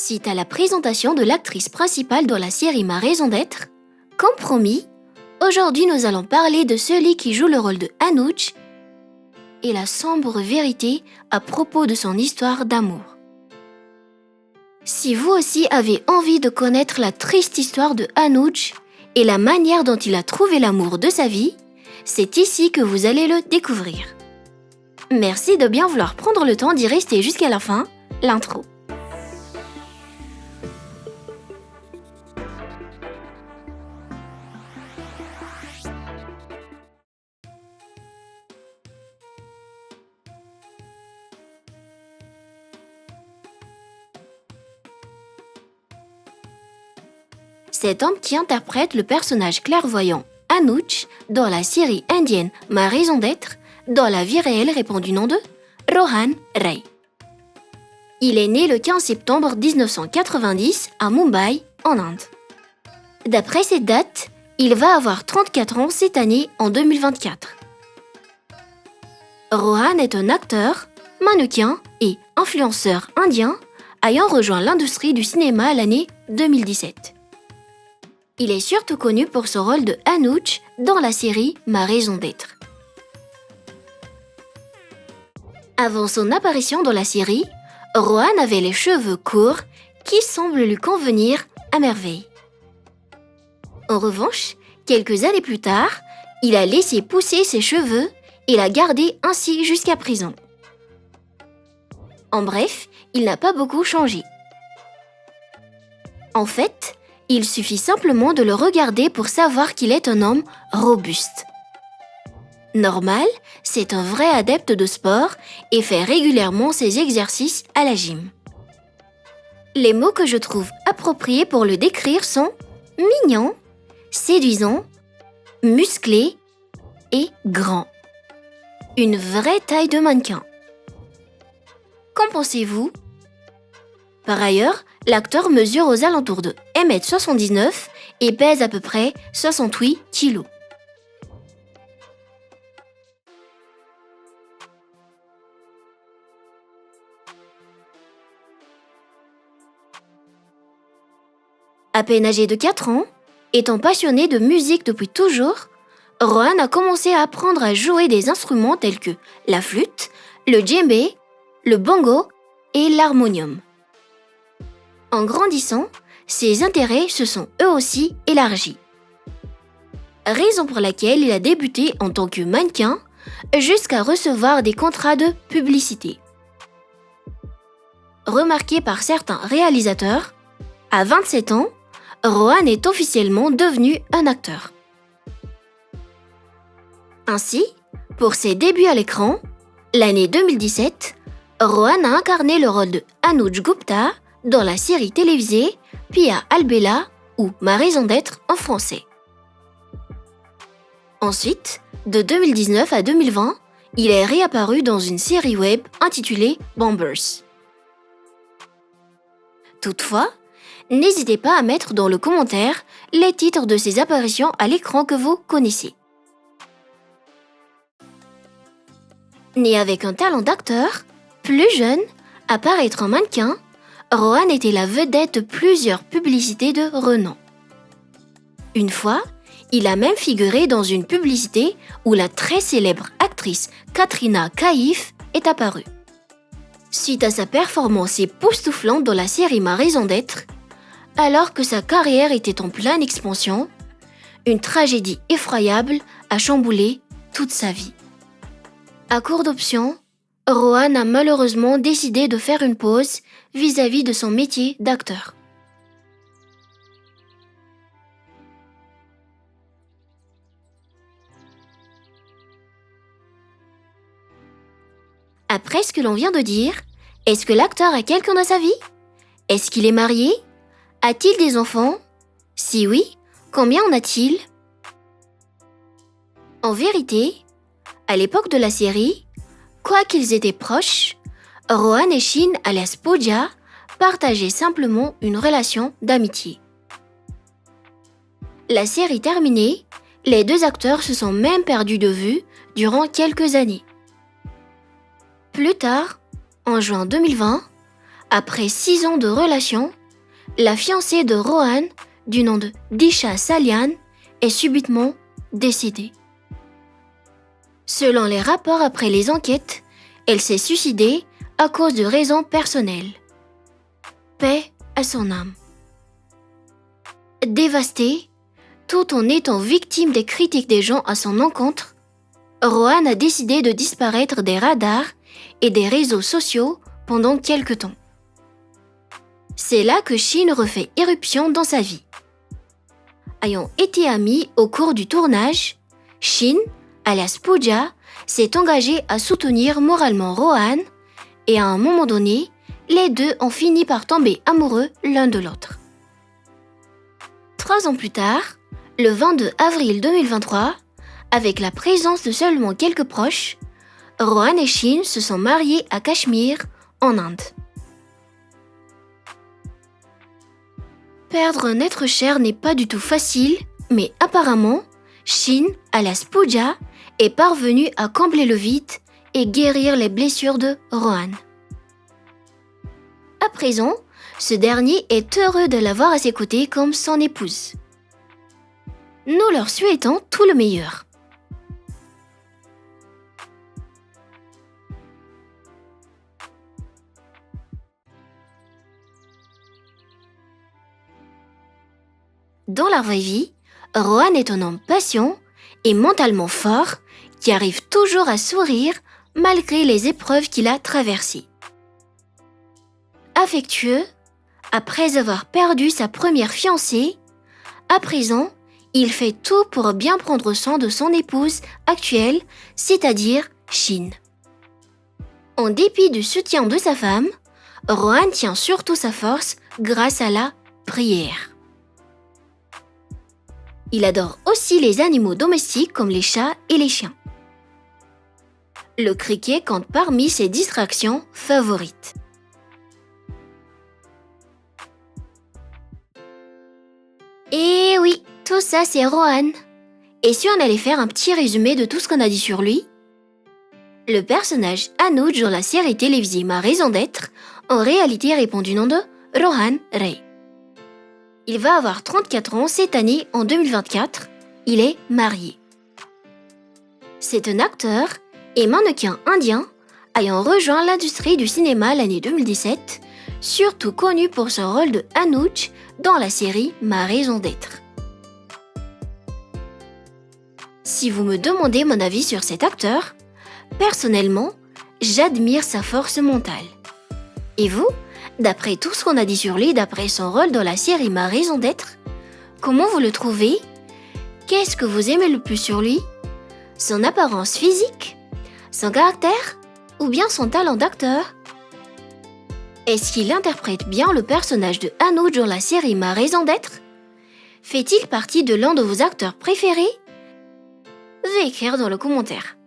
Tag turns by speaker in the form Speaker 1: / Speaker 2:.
Speaker 1: Suite à la présentation de l'actrice principale dans la série Ma raison d'être, comme promis, aujourd'hui nous allons parler de celui qui joue le rôle de Anuj et la sombre vérité à propos de son histoire d'amour. Si vous aussi avez envie de connaître la triste histoire de Anuj et la manière dont il a trouvé l'amour de sa vie, c'est ici que vous allez le découvrir. Merci de bien vouloir prendre le temps d'y rester jusqu'à la fin, l'intro. Cet homme qui interprète le personnage clairvoyant Anuj dans la série indienne Ma raison d'être, dans la vie réelle répond du nom de Rohan Rai. Il est né le 15 septembre 1990 à Mumbai, en Inde. D'après cette date, il va avoir 34 ans cette année en 2024. Rohan est un acteur, mannequin et influenceur indien ayant rejoint l'industrie du cinéma l'année 2017. Il est surtout connu pour son rôle de Anuj dans la série Ma raison d'être. Avant son apparition dans la série, Rohan avait les cheveux courts qui semblent lui convenir à merveille. En revanche, quelques années plus tard, il a laissé pousser ses cheveux et l'a gardé ainsi jusqu'à présent. En bref, il n'a pas beaucoup changé. En fait, il suffit simplement de le regarder pour savoir qu'il est un homme robuste. Normal, c'est un vrai adepte de sport et fait régulièrement ses exercices à la gym. Les mots que je trouve appropriés pour le décrire sont mignon, séduisant, musclé et grand. Une vraie taille de mannequin. Qu'en pensez-vous ? Par ailleurs, l'acteur mesure aux alentours de 1,79 m et pèse à peu près 68 kg. À peine âgé de 4 ans, étant passionné de musique depuis toujours, Rohan a commencé à apprendre à jouer des instruments tels que la flûte, le djembé, le bongo et l'harmonium. En grandissant, ses intérêts se sont eux aussi élargis. Raison pour laquelle il a débuté en tant que mannequin jusqu'à recevoir des contrats de publicité. Remarqué par certains réalisateurs, à 27 ans, Rohan est officiellement devenu un acteur. Ainsi, pour ses débuts à l'écran, l'année 2017, Rohan a incarné le rôle de Anuj Gupta dans la série télévisée Pia Albella ou Ma raison d'être en français. Ensuite, de 2019 à 2020, il est réapparu dans une série web intitulée Bombers. Toutefois, n'hésitez pas à mettre dans le commentaire les titres de ses apparitions à l'écran que vous connaissez. Né avec un talent d'acteur, plus jeune, à part être un mannequin, Rohan était la vedette de plusieurs publicités de renom. Une fois, il a même figuré dans une publicité où la très célèbre actrice Katrina Kaif est apparue. Suite à sa performance époustouflante dans la série Ma raison d'être, alors que sa carrière était en pleine expansion, une tragédie effroyable a chamboulé toute sa vie. À court d'options, Rohan a malheureusement décidé de faire une pause vis-à-vis de son métier d'acteur. Après ce que l'on vient de dire, est-ce que l'acteur a quelqu'un dans sa vie ? Est-ce qu'il est marié ? A-t-il des enfants ? Si oui, combien en a-t-il ? En vérité, à l'époque de la série, quoiqu'ils étaient proches, Rohan et Shin alias Pooja partageaient simplement une relation d'amitié. La série terminée, les deux acteurs se sont même perdus de vue durant quelques années. Plus tard, en juin 2020, après 6 ans de relation, la fiancée de Rohan, du nom de Disha Salian, est subitement décédée. Selon les rapports après les enquêtes, elle s'est suicidée à cause de raisons personnelles. Paix à son âme. Dévastée, tout en étant victime des critiques des gens à son encontre, Rohan a décidé de disparaître des radars et des réseaux sociaux pendant quelque temps. C'est là que Shin refait éruption dans sa vie. Ayant été amis au cours du tournage, Shin, alias Pooja, s'est engagé à soutenir moralement Rohan et à un moment donné, les deux ont fini par tomber amoureux l'un de l'autre. 3 ans plus tard, le 22 avril 2023, avec la présence de seulement quelques proches, Rohan et Shin se sont mariés à Cachemire, en Inde. Perdre un être cher n'est pas du tout facile, mais apparemment, Shin, alias Pooja, est parvenu à combler le vide et guérir les blessures de Rohan. À présent, ce dernier est heureux de l'avoir à ses côtés comme son épouse. Nous leur souhaitons tout le meilleur. Dans la vraie vie, Rohan est un homme patient et mentalement fort qui arrive toujours à sourire malgré les épreuves qu'il a traversées. Affectueux, après avoir perdu sa première fiancée, à présent, il fait tout pour bien prendre soin de son épouse actuelle, c'est-à-dire Shin. En dépit du soutien de sa femme, Rohan tient surtout sa force grâce à la prière. Il adore aussi les animaux domestiques comme les chats et les chiens. Le cricket compte parmi ses distractions favorites. Et oui, tout ça c'est Rohan. Et si on allait faire un petit résumé de tout ce qu'on a dit sur lui? Le personnage Anuj dans la série télévisée Ma raison d'être, en réalité répond du nom de Rohan Ray. Il va avoir 34 ans cette année en 2024, il est marié. C'est un acteur et mannequin indien ayant rejoint l'industrie du cinéma l'année 2017, surtout connu pour son rôle de Anuj dans la série Ma raison d'être. Si vous me demandez mon avis sur cet acteur, personnellement, j'admire sa force mentale. Et vous, d'après tout ce qu'on a dit sur lui, d'après son rôle dans la série Ma raison d'être, comment vous le trouvez? Qu'est-ce que vous aimez le plus sur lui? Son apparence physique? Son caractère? Ou bien son talent d'acteur? Est-ce qu'il interprète bien le personnage de Anuj dans la série Ma raison d'être? Fait-il partie de l'un de vos acteurs préférés? Veuillez écrire dans le commentaire.